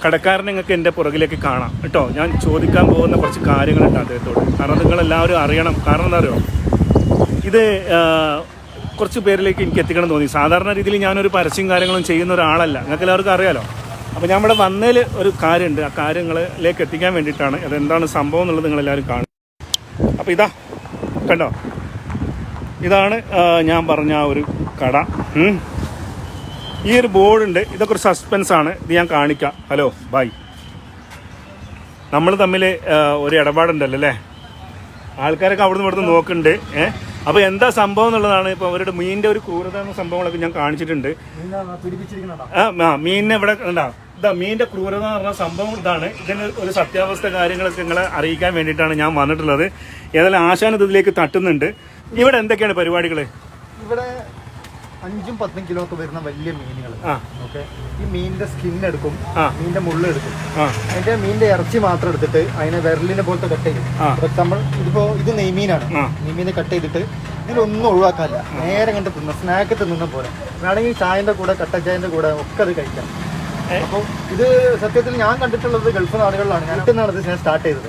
കടക്കാരനെ നിങ്ങൾക്ക് എൻ്റെ പുറകിലേക്ക് കാണാം കേട്ടോ. ഞാൻ ചോദിക്കാൻ പോകുന്ന കുറച്ച് കാര്യങ്ങളുണ്ട് അദ്ദേഹത്തോട്. കാരണം നിങ്ങളെല്ലാവരും അറിയണം. കാരണം എന്താ അറിയോ, ഇത് കുറച്ച് പേരിലേക്ക് എനിക്ക് എത്തിക്കണം തോന്നി. സാധാരണ രീതിയിൽ ഞാനൊരു പരസ്യം കാര്യങ്ങളും ചെയ്യുന്ന ഒരാളല്ല, നിങ്ങൾക്ക് എല്ലാവർക്കും അറിയാലോ. അപ്പോൾ ഞാൻ ഇവിടെ വന്നതിൽ ഒരു കാര്യമുണ്ട്, ആ കാര്യങ്ങളിലേക്ക് എത്തിക്കാൻ വേണ്ടിയിട്ടാണ്. അതെന്താണ് സംഭവം എന്നുള്ളത് നിങ്ങളെല്ലാവരും കാണും. അപ്പോൾ ഇതാ കണ്ടോ, ഇതാണ് ഞാൻ പറഞ്ഞ ആ ഒരു കട. ഈ ഒരു ബോർഡുണ്ട്, ഇതൊക്കെ ഒരു സസ്പെൻസാണ്. ഇത് ഞാൻ കാണിക്കാം. Hello bye. നമ്മൾ തമ്മിൽ ഒരു ഇടപാടുണ്ടല്ലോ അല്ലേ, ആൾക്കാരൊക്കെ അവിടുന്ന് ഇവിടുന്ന് നോക്കുന്നുണ്ട്. അപ്പോൾ എന്താ സംഭവം എന്നുള്ളതാണ്. ഇപ്പോൾ അവരുടെ മീനിൻ്റെ ഒരു ക്രൂരത എന്ന സംഭവങ്ങളൊക്കെ ഞാൻ കാണിച്ചിട്ടുണ്ട്. മീനിനെ ഇവിടെ ഉണ്ടാ, ഇതാ മീനിൻ്റെ ക്രൂരത എന്ന് പറഞ്ഞ സംഭവം ഇതാണ്. ഇതിന് ഒരു സത്യാവസ്ഥ കാര്യങ്ങളൊക്കെ നിങ്ങളെ അറിയിക്കാൻ വേണ്ടിയിട്ടാണ് ഞാൻ വന്നിട്ടുള്ളത്. ഏതായാലും ആശാൻ ഇതിലേക്ക് തട്ടുന്നുണ്ട്. ഇവിടെ എന്തൊക്കെയാണ് പരിപാടികൾ? ഇവിടെ 5-10 കിലോ ഒക്കെ വരുന്ന വലിയ മീനുകൾ. ഓക്കെ, ഈ മീനിന്റെ സ്കിൻ എടുക്കും, മീനിന്റെ മുള്ള് എടുക്കും, അതിന്റെ മീനിന്റെ ഇറച്ചി മാത്രം എടുത്തിട്ട് അതിനെ വിരലിനെ പോലത്തെ കട്ട് ചെയ്യും. ഫോർ എക്സാമ്പിൾ ഇത് നെയ്മീനാണ്. നെയ്മീനെ കട്ട് ചെയ്തിട്ട് ഇതിലൊന്നും ഒഴിവാക്കാനില്ല, നേരെ കണ്ട് തിന്ന സ്നാക്ക് തിന്നുന്ന പോലെ. വേണമെങ്കിൽ ചായന്റെ കൂടെ കട്ട ചായന്റെ കൂടെ ഒക്കെ അത് കഴിക്കാം. അപ്പോൾ ഇത് സത്യത്തിൽ ഞാൻ കണ്ടിട്ടുള്ളത് ഗൾഫ് നാടുകളിലാണ്. ഞാൻ വീട്ടിൽ നിന്നാണ് ഞാൻ സ്റ്റാർട്ട് ചെയ്തത്.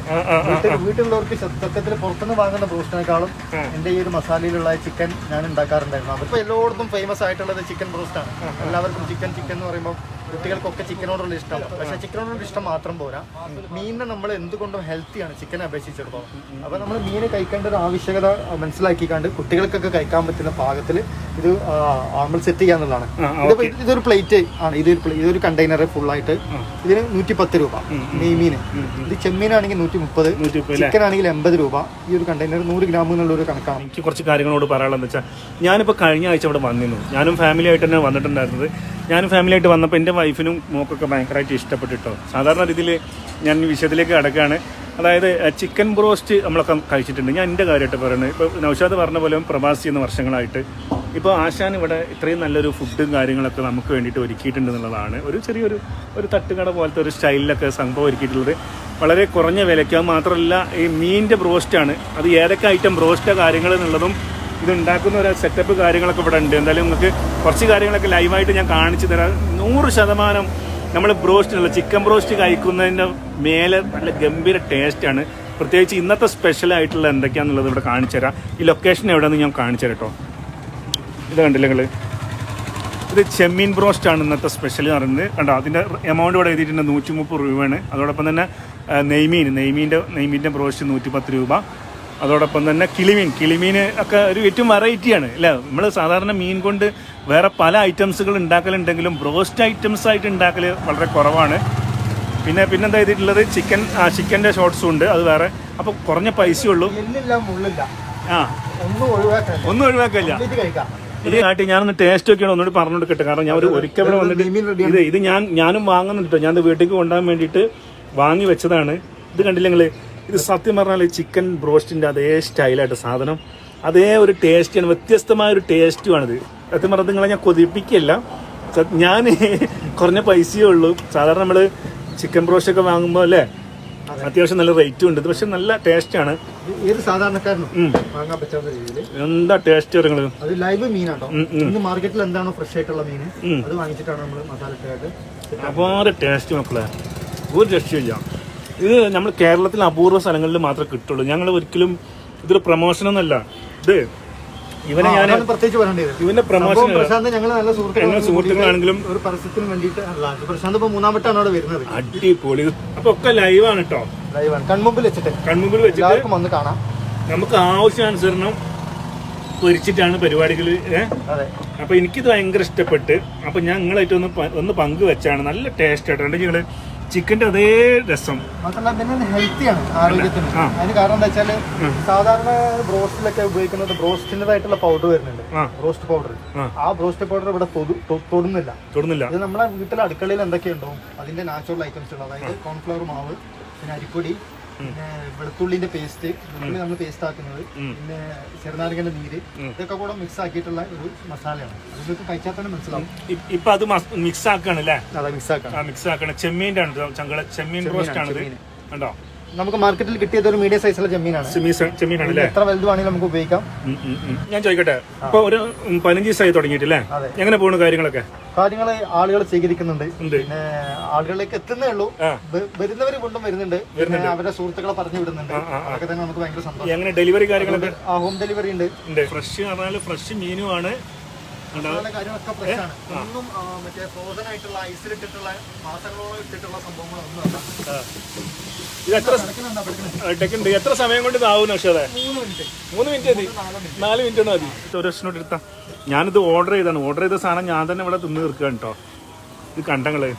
വീട്ടിലുള്ളവർക്ക് സത്യത്തിൽ പുറത്തുനിന്ന് വാങ്ങുന്ന ബ്രോസ്റ്റിനേക്കാളും എൻ്റെ ഈ ഒരു മസാലയിലുള്ള ചിക്കൻ ഞാൻ ഉണ്ടാക്കാറുണ്ടായിരുന്നു. അതിപ്പോൾ എല്ലായിടത്തും ഫേമസ് ആയിട്ടുള്ളത് ചിക്കൻ ബ്രോസ്റ്റാണ്. എല്ലാവർക്കും ചിക്കൻ എന്ന് പറയുമ്പോൾ കുട്ടികൾക്കൊക്കെ ചിക്കനോടുള്ള ഇഷ്ടമാണ്. പക്ഷേ ചിക്കനോടുള്ള ഇഷ്ടം മാത്രം പോരാ, മീനിനെ നമ്മൾ എന്തുകൊണ്ടും ഹെൽത്തിയാണ് ചിക്കനെ അപേക്ഷിച്ചിടത്തോളം. അപ്പോൾ നമ്മൾ മീന് കഴിക്കേണ്ട ഒരു ആവശ്യകത മനസ്സിലാക്കിക്കാണ്ട് കുട്ടികൾക്കൊക്കെ കഴിക്കാൻ പറ്റുന്ന പാകത്തിൽ ഇത് നമ്മൾ സെറ്റ് ചെയ്യാന്നുള്ളതാണ്. ഇതൊരു പ്ലേറ്റ് ആണ്. ഇതൊരു കണ്ടെയ്നർ ഫുള്ളായിട്ട് ഇതിന് 110 രൂപ നെയ്മീന്. ഇത് ചെമ്മീനാണെങ്കിൽ 130, ചിക്കൻ ആണെങ്കിൽ 80 രൂപ. ഈ ഒരു കണ്ടെയ്നർ 100 ഗ്രാം എന്നുള്ള ഒരു കണക്കാണ്. എനിക്ക് കുറച്ച് കാര്യങ്ങളോട് പറയാനുള്ളതെന്ന് വെച്ചാൽ, ഞാനിപ്പോൾ കഴിഞ്ഞ ആഴ്ച ഇവിടെ വന്നിരുന്നു. ഞാനും ഫാമിലി ആയിട്ട് തന്നെ വന്നിട്ടുണ്ടായിരുന്നത്. ഞാനും ഫാമിലി ആയിട്ട് വന്നപ്പോൾ എൻ്റെ വൈഫിനും മോക്കൊക്കെ ഭയങ്കരമായിട്ട് ഇഷ്ടപ്പെട്ടിട്ടോ. സാധാരണ രീതിയിൽ ഞാൻ വിഷയത്തിലേക്ക് കിടക്കുകയാണ്. അതായത് ചിക്കൻ ബ്രോസ്റ്റ് നമ്മളൊക്കെ കഴിച്ചിട്ടുണ്ട്. ഞാൻ എൻ്റെ കാര്യമായിട്ട് പറയുന്നത്, ഇപ്പോൾ നൗഷാദ് പറഞ്ഞ പോലെ പ്രവാസി എന്ന വർഷങ്ങളായിട്ട് ഇപ്പോൾ ആശാൻ ഇവിടെ ഇത്രയും നല്ലൊരു ഫുഡും കാര്യങ്ങളൊക്കെ നമുക്ക് വേണ്ടിയിട്ട് ഒരുക്കിയിട്ടുണ്ട് എന്നുള്ളതാണ്. ഒരു ചെറിയൊരു തട്ടുകട പോലത്തെ ഒരു സ്റ്റൈലിലൊക്കെ സംഭവം ഒരുക്കിയിട്ടുള്ളത്. വളരെ കുറഞ്ഞ വിലയ്ക്ക്. അത് മാത്രമല്ല, ഈ മീനിൻ്റെ ബ്രോസ്റ്റാണ്. അത് ഏതൊക്കെ ഐറ്റം ബ്രോസ്റ്റോ കാര്യങ്ങൾ എന്നുള്ളതും ഇത് ഉണ്ടാക്കുന്ന ഒരു സെറ്റപ്പ് കാര്യങ്ങളൊക്കെ ഇവിടെ ഉണ്ട്. എന്തായാലും നിങ്ങൾക്ക് കുറച്ച് കാര്യങ്ങളൊക്കെ ലൈവായിട്ട് ഞാൻ കാണിച്ചു തരാം. 100% നമ്മൾ ബ്രോസ്റ്റിനുള്ള ചിക്കൻ ബ്രോസ്റ്റ് കഴിക്കുന്നതിൻ്റെ മേലെ നല്ല ഗംഭീര ടേസ്റ്റാണ്. പ്രത്യേകിച്ച് ഇന്നത്തെ സ്പെഷ്യലായിട്ടുള്ള എന്തൊക്കെയാണെന്നുള്ളത് ഇവിടെ കാണിച്ചു തരാം. ഈ ലൊക്കേഷൻ എവിടെയെന്ന് ഞാൻ കാണിച്ചു തരാം കേട്ടോ. ഇത് കണ്ടില്ല നിങ്ങൾ, ഇത് ചെമ്മീൻ ബ്രോസ്റ്റാണ് ഇന്നത്തെ സ്പെഷ്യൽ എന്ന് പറയുന്നത്. കണ്ടോ, അതിൻ്റെ എമൗണ്ട് ഇവിടെ എഴുതിയിട്ടുണ്ട് 130 രൂപയാണ്. അതോടൊപ്പം തന്നെ നെയ്മീൻ്റെ ബ്രോസ്റ്റ് 110 രൂപ. അതോടൊപ്പം തന്നെ കിളിമീൻ ഒക്കെ ഒരു ഏറ്റവും വെറൈറ്റിയാണ് അല്ലേ. നമ്മൾ സാധാരണ മീൻ കൊണ്ട് വേറെ പല ഐറ്റംസുകൾ ഉണ്ടാക്കലുണ്ടെങ്കിലും ബ്രോസ്റ്റ് ഐറ്റംസ് ആയിട്ട് ഉണ്ടാക്കൽ വളരെ കുറവാണ്. പിന്നെന്താ ചെയ്തിട്ടുള്ളത്, ചിക്കൻ്റെ ഷോർട്ട്സും ഉണ്ട്, അത് വേറെ. അപ്പോൾ കുറഞ്ഞ പൈസയുള്ളൂ. ഒന്നും ഒഴിവാക്കില്ല. ഇത് കാട്ടി ഞാനൊന്ന് ടേസ്റ്റ് ഒക്കെയാണ് ഒന്നുകൂടി പറഞ്ഞു കൊടുക്കട്ടെ. കാരണം ഞാൻ ഒരിക്കൽ വന്നിട്ട് ഇത് ഞാനും വാങ്ങുന്നുണ്ട്. ഞാൻ വീട്ടിലേക്ക് കൊണ്ടുപോകാൻ വേണ്ടിയിട്ട് വാങ്ങി വെച്ചതാണ്. ഇത് കണ്ടില്ല നിങ്ങൾ, ഇത് സത്യം പറഞ്ഞാൽ ചിക്കൻ ബ്രോസ്റ്റിൻ്റെ അതേ സ്റ്റൈലായിട്ട് സാധനം, അതേ ഒരു ടേസ്റ്റാണ്, വ്യത്യസ്തമായൊരു ടേസ്റ്റുമാണിത്. സത്യം പറഞ്ഞത് നിങ്ങളെ ഞാൻ കൊതിപ്പിക്കില്ല. ഞാൻ കുറഞ്ഞ പൈസയേ ഉള്ളൂ. സാധാരണ നമ്മൾ ചിക്കൻ ബ്രോസ്റ്റൊക്കെ വാങ്ങുമ്പോൾ അല്ലേ അത്യാവശ്യം നല്ല റേറ്റും ഉണ്ട്. പക്ഷെ നല്ല ടേസ്റ്റാണ്. ഏത് സാധാരണക്കാരനും വാങ്ങാൻ പറ്റാത്ത രീതിയിൽ എന്താ ടേസ്റ്റ് നിങ്ങൾ. അത് ലൈവ് മീനാട്ടോ. ഇന്ന് മാർക്കറ്റിൽ എന്താണോ ഫ്രഷ് ആയിട്ടുള്ള മീൻ അത് വാങ്ങിച്ചിട്ടാണ് നമ്മൾ മസാല ഇട്ടായിട്ട്. അപാര ടേസ്റ്റ് മക്കളെ, ഒരു രക്ഷയില്ല. ഇത് നമ്മൾ കേരളത്തിൽ അപൂർവ സ്ഥലങ്ങളിൽ മാത്രമേ കിട്ടുള്ളൂ. ഞങ്ങൾ ഒരിക്കലും ഇതൊരു പ്രൊമോഷനൊന്നല്ല. ഇത് ഇവനെ ഞാൻ പ്രത്യേകിച്ച് പറയേണ്ടത്, ഇവന്റെ പ്രൊമോഷൻ പ്രശാന്ത് ഞങ്ങൾ നല്ല സുഹൃത്തുക്കളാണെങ്കിലും ഒരു പരസ്യത്തിന് വേണ്ടിയിട്ട് പ്രശാന്ത് ഇപ്പൊ 3-ാം വട്ടമാണ് അവിടെ വരുന്നത്. അടിപൊളി. അപ്പൊ ഒക്കെ ലൈവാണ് കേട്ടോ, ലൈവാണ്. കൺമുമ്പിൽ വെച്ചിട്ട് വന്ന് കാണാം. നമുക്ക് ആവശ്യാനുസരണം പൊരിച്ചിട്ടാണ് പരിപാടികൾ. അപ്പൊ എനിക്കിത് ഭയങ്കര ഇഷ്ടപ്പെട്ട്. അപ്പൊ ഞാൻ നിങ്ങളായിട്ട് ഒന്ന് പങ്കുവെച്ചാണ്. നല്ല ടേസ്റ്റ് ആയിട്ടുണ്ട് നിങ്ങള്. ചിക്കൻ്റെ അതേ രസം മാത്രമല്ല ഹെൽത്തിയാണ് ആരോഗ്യത്തിന്. അതിന് കാരണം എന്താ വെച്ചാല് സാധാരണ ബ്രോസ്റ്റിലൊക്കെ ഉപയോഗിക്കുന്നത് ബ്രോസ്റ്റിൻ്റെതായിട്ടുള്ള പൗഡർ വരുന്നുണ്ട്, ബ്രോസ്റ്റ് പൗഡർ. ആ ബ്രോസ്റ്റ് പൗഡർ ഇവിടെ തൊടുന്നില്ല. ഇത് നമ്മുടെ വീട്ടിലെ അടുക്കളയിൽ എന്തൊക്കെയുണ്ടോ അതിന്റെ നാച്ചുറൽ ഐറ്റംസ് ഉണ്ട്. അതായത് കോൺഫ്ലവർ മാവ്, പിന്നെ അരിപ്പൊടി, പിന്നെ വെളുത്തുള്ളിന്റെ പേസ്റ്റ്, വെളുത്തുള്ളി നമ്മൾ പേസ്റ്റ് ആക്കുന്നത്, പിന്നെ ചെറുനാരങ്ങന്റെ നീര്, ഇതൊക്കെ കൂടെ മിക്സ് ആക്കിയിട്ടുള്ള ഒരു മസാലയാണ്. അതിലേക്ക് കഴിച്ചാൽ തന്നെ മനസ്സിലാവും. ഇപ്പൊ അത് മിക്സ് ആക്കാണ് അല്ലേ? അതെ, മിക്സ് ആക്കണം. ചെമ്മീൻ്റെ ആണ്, ചെമ്മീൻ ബ്രോസ്റ്റ് ആണിത്. കണ്ടോ, നമുക്ക് മാർക്കറ്റിൽ കിട്ടിയത് ഒരു മീഡിയം സൈസുള്ള ചെമ്മീനാണ്. ചെമ്മീനാണല്ലേ? എത്ര വലുത് വേണമെങ്കിലും നമുക്ക് ഉപയോഗിക്കാം. ഞാൻ ചോദിക്കട്ടെ, ഇപ്പൊ ഒരു 15 ദിവസമായി തുടങ്ങിയിട്ടില്ലേ? എങ്ങനെ പോകുന്നു കാര്യങ്ങളൊക്കെ? കാര്യങ്ങൾ ആളുകൾ സ്വീകരിക്കുന്നുണ്ട്, പിന്നെ ആളുകളിലേക്ക് എത്തുന്നേ ഉള്ളൂ. വരുന്നവർ കൊണ്ടും വരുന്നുണ്ട്, പിന്നെ അവരുടെ സുഹൃത്തുക്കളെ പറഞ്ഞു വിടുന്നുണ്ട്. അതൊക്കെ തന്നെ നമുക്ക് ഭയങ്കര സന്തോഷം. എങ്ങനെ ഡെലിവറി കാര്യങ്ങളൊക്കെ? ഹോം ഡെലിവറി ഉണ്ട്. ഫ്രഷ് പറഞ്ഞാൽ ഫ്രഷ് മീനുമാണ്. കാര്യങ്ങളൊക്കെ ഫ്രഷ് ആണ്. ഒന്നും മറ്റേ ഫ്രോസൺ ആയിട്ടുള്ള ഐസിലിട്ടിട്ടുള്ള മാസങ്ങളോളം ഇട്ടിട്ടുള്ള സംഭവങ്ങളൊന്നും അല്ല. ഇത് എത്ര സമയം കൊണ്ട് ഇതാവും? പക്ഷേ 3 മിനിറ്റ് മതി, 4 മിനിറ്റ് മതി. ഒരു വർഷനോട് എടുത്താ. ഞാനിത് ഓർഡർ ചെയ്താണ്. ഓർഡർ ചെയ്ത സാധനം ഞാൻ തന്നെ ഇവിടെ തിന്ന് തീർക്കുകയാണ് കേട്ടോ. ഇത് കണ്ടങ്ങള്.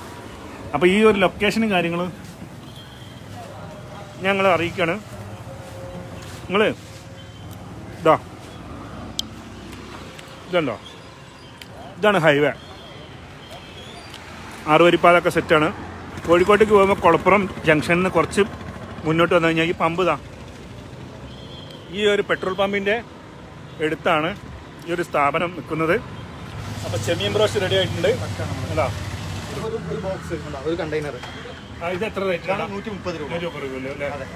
അപ്പോൾ ഈ ഒരു ലൊക്കേഷനും കാര്യങ്ങളും ഞങ്ങൾ അറിയിക്കുകയാണ്. നിങ്ങൾ ഇതുണ്ടോ, ഇതാണ് ഹൈവേ. 6 വരിപ്പാതൊക്കെ സെറ്റാണ്. കോഴിക്കോട്ടേക്ക് പോകുമ്പോൾ കുളപ്പുറം ജംഗ്ഷനിൽ നിന്ന് കുറച്ച് മുന്നോട്ട് വന്നു കഴിഞ്ഞാൽ ഈ പമ്പ് ഈ ഒരു പെട്രോൾ പമ്പിൻ്റെ അടുത്താണ് ഈ ഒരു സ്ഥാപനം നിൽക്കുന്നത്. അപ്പോൾ ചെമ്മീൻ ബ്രോസ്റ്റ് റെഡി ആയിട്ടുണ്ട്. അതാ ഒരു കണ്ടെയ്നർ. ഇത് എത്ര റേറ്റ്? 130 രൂപ.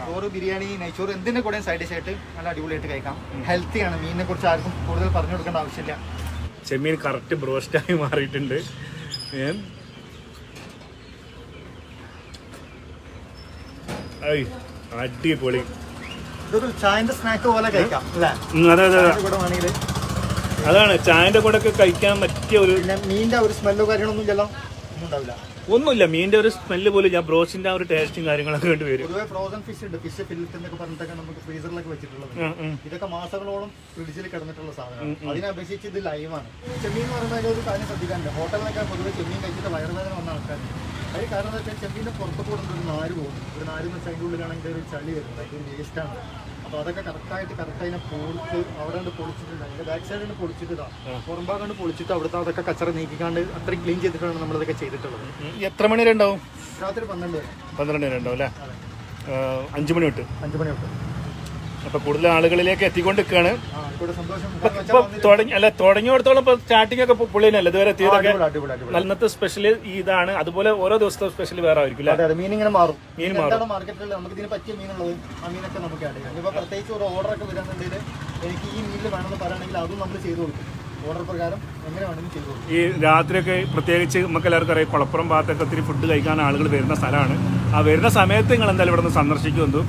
ചോറ്, ബിരിയാണി, നെയ്ച്ചോറ് എന്തിൻ്റെ കൂടെയും സൈഡ് ഡിഷ് ആയിട്ട് നല്ല അടിപൊളിയായിട്ട് കഴിക്കാം. ഹെൽത്തിയാണ്. മീനിനെ കുറിച്ച് ആർക്കും കൂടുതൽ പറഞ്ഞു കൊടുക്കേണ്ട ആവശ്യമില്ല. ചെമ്മീൻ കറക്റ്റ് ബ്രോസ്റ്റായി മാറിയിട്ടുണ്ട്. അടിപൊളി. ഇതൊരു ചായന്റെ സ്നാക്ക് പോലെ കഴിക്കാം. അതെ അതെ, അതാണ് ചായന്റെ കൂടെ ഒക്കെ കഴിക്കാൻ പറ്റിയ ഒരു. മീനിന്റെ ഒരു സ്മെല്ലോ കാര്യങ്ങളൊന്നും ചെല്ലാം ഉണ്ടാവില്ല. ഒന്നുമില്ല, മീനിന്റെ ഒരു സ്മെല്ല് പോലും. ഞാൻ ബ്രോസ്റ്റിന്റെ ആ ഒരു ടേസ്റ്റും കാര്യങ്ങളൊക്കെ വേണ്ടി വരും. പൊതുവെ ഫ്രോസൺ ഫിഷ് ഉണ്ട്, ഫിഷ് ഫില്ലറ്റ് എന്നൊക്കെ പറഞ്ഞിട്ടൊക്കെ നമുക്ക് ഫ്രീസറിലൊക്കെ വെച്ചിട്ടുള്ളത്. ഇതൊക്കെ മാസങ്ങളോളം ഫ്രിഡ്ജിൽ കിടന്നിട്ടുള്ള സാധനം. അതിനപേക്ഷിച്ച് ഇത് ലൈവാണ്. ചെമ്മീൻ എന്ന് പറയുമ്പോൾ ഒരു കാര്യം ശ്രദ്ധിക്കാനുണ്ട്. ഹോട്ടലിലൊക്കെ പൊതുവെ ചെമ്മീൻ കഴിച്ചിട്ട് വയറുവേദന വന്ന ആൾക്കാരുണ്ട്. അതിന് കാരണം എന്താ വെച്ചാൽ ചെമ്മീൻ്റെ പുറത്ത് കൂടെ ഒരു നാര് പോകും. ഒരു നാര് എന്ന് വെച്ചാൽ അതിൻ്റെ ഉള്ളിലാണെങ്കിൽ ഒരു ചളി വരുന്നത്, ഒരു വേസ്റ്റാണ്. അപ്പോൾ അതൊക്കെ കറക്റ്റായിട്ട് അതിനെ പൊളിച്ച് അവിടെ കൊണ്ട് പൊളിച്ചിട്ടുണ്ട്. അതിൻ്റെ ബാക്ക് സൈഡിൽ പൊളിച്ചിട്ടാണ്, പുറംഭാഗം കൊണ്ട് പൊളിച്ചിട്ട് അവിടുത്തെ അതൊക്കെ കച്ചറ നീക്കിക്കാണ്ട് അത്രയും ക്ലീൻ ചെയ്തിട്ടാണ് നമ്മളിതൊക്കെ ചെയ്തിട്ടുള്ളത്. എത്ര മണി വരെ ഉണ്ടാവും? രാത്രി 12 വരെ. 12 വരെ ഉണ്ടാവും അല്ലേ? 5 മണി തൊട്ട്. 5 മണി തൊട്ട്. അപ്പോൾ കൂടുതൽ ആളുകളിലേക്ക് എത്തിക്കൊണ്ടിരിക്കുകയാണ്. സന്തോഷം. തുടങ്ങിയോടത്തോളം ഇപ്പോൾ സ്റ്റാർട്ടിംഗ് ഒക്കെ പുള്ളിനല്ലേ ഇതുവരെ എത്തിയതൊക്കെ? ഇന്നത്തെ സ്പെഷ്യൽ ഇതാണ്. അതുപോലെ ഓരോ ദിവസത്തെ സ്പെഷ്യൽ വേറെ ആയിരിക്കും. മീൻ ഇങ്ങനെ മാറും. മീൻ മാറും. മാർക്കറ്റിൽ നമുക്ക് ഇതിന് പറ്റിയ മീനുള്ളത് ആ മീനൊക്കെ നമുക്ക് ആഡ് ചെയ്യാം. ഇപ്പോൾ പ്രത്യേകിച്ച് ഒരു ഓർഡറൊക്കെ വരാന്നുണ്ടെങ്കിൽ എനിക്ക് ഈ മീനിൽ വേണമെന്ന് പറയുകയാണെങ്കിൽ അതും നമ്മൾ ചെയ്തു കൊടുക്കും. ഓർഡർ പ്രകാരം എങ്ങനെ വേണമെങ്കിലും ചെയ്തു കൊടുക്കും. ഈ രാത്രിയൊക്കെ പ്രത്യേകിച്ച് നമുക്ക് എല്ലാവർക്കും അറിയാം, കുളപ്പുറം ഭാഗത്തൊക്കെ ഒത്തിരി ഫുഡ് കഴിക്കാൻ ആളുകൾ വരുന്ന സ്ഥലമാണ്. ആ വരുന്ന സമയത്ത് നിങ്ങൾ എന്തായാലും ഇവിടെ നിന്ന് സന്ദർശിക്കുമെന്നു.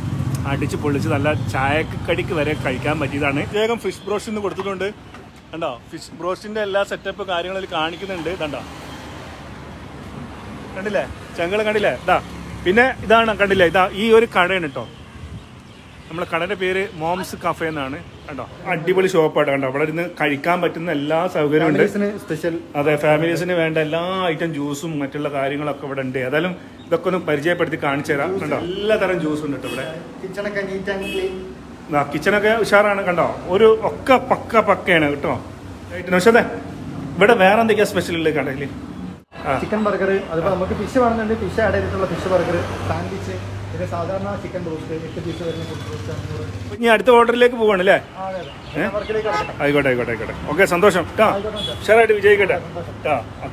അടിച്ച് പൊളിച്ച് നല്ല ചായക്കടിക്ക് വരെ കഴിക്കാൻ പറ്റിയതാണ്. വേഗം ഫിഷ് ബ്രോസ്റ്റ് കൊടുത്തിട്ടുണ്ട്. കണ്ടോ, ഫിഷ് ബ്രോസ്റ്റിന്റെ എല്ലാ സെറ്റപ്പ് കാര്യങ്ങളിൽ കാണിക്കുന്നുണ്ട്. കണ്ടോ, കണ്ടില്ലേ ചങ്ങള് കണ്ടില്ലേ? പിന്നെ ഇതാണ് കണ്ടില്ലേ, ഇതാ ഈ ഒരു കടയാണ് കേട്ടോ. നമ്മളെ കടയുടെ പേര് മോംസ് കഫേ എന്നാണ്. കണ്ടോ, അടിപൊളി ഷോപ്പാണ്. കണ്ടോ, അവിടെ ഇരുന്ന് കഴിക്കാൻ പറ്റുന്ന എല്ലാ സൗകര്യവും ഉണ്ട്. സ്പെഷ്യൽ. അതെ, ഫാമിലീസിന് വേണ്ട എല്ലാ ഐറ്റം ജ്യൂസും മറ്റുള്ള കാര്യങ്ങളൊക്കെ ഇവിടെ ഉണ്ട്. ഏതായാലും ഇതൊക്കെ ഒന്ന് പരിചയപ്പെടുത്തി കാണിച്ചു തരാം. കണ്ടോ, എല്ലാ തരം ജ്യൂസും ഉണ്ട് ഇവിടെ. കിച്ചണൊക്കെ ഉഷാറാണ്. കണ്ടോ, ഒരു ഒക്കെ പക്കയാണ് കേട്ടോ. പക്ഷേ ഇവിടെ വേറെ എന്തൊക്കെയാ സ്പെഷ്യൽ ഉള്ളത് കടയിൽ? ചിക്കൻ ബർഗർ, അതുപോലെ നമുക്ക് ഫിഷ് വേണമെന്നുണ്ട്, ഫിഷ് ആഡ് ചെയ്തിട്ടുള്ള ഫിഷ് ബർഗർ, സാൻഡ്വിച്ച്, പിന്നെ സാധാരണ ചിക്കൻ റോസ്റ്റ് 8 പീസ് വരുന്ന ഫുഡ് റോസ്റ്റ്. ഇനി അടുത്ത ഓർഡറിലേക്ക് പോവാണല്ലേ? ആയിക്കോട്ടെ. ഓക്കെ, സന്തോഷം. ഷെയറായിട്ട് വിജയിക്കട്ടെ.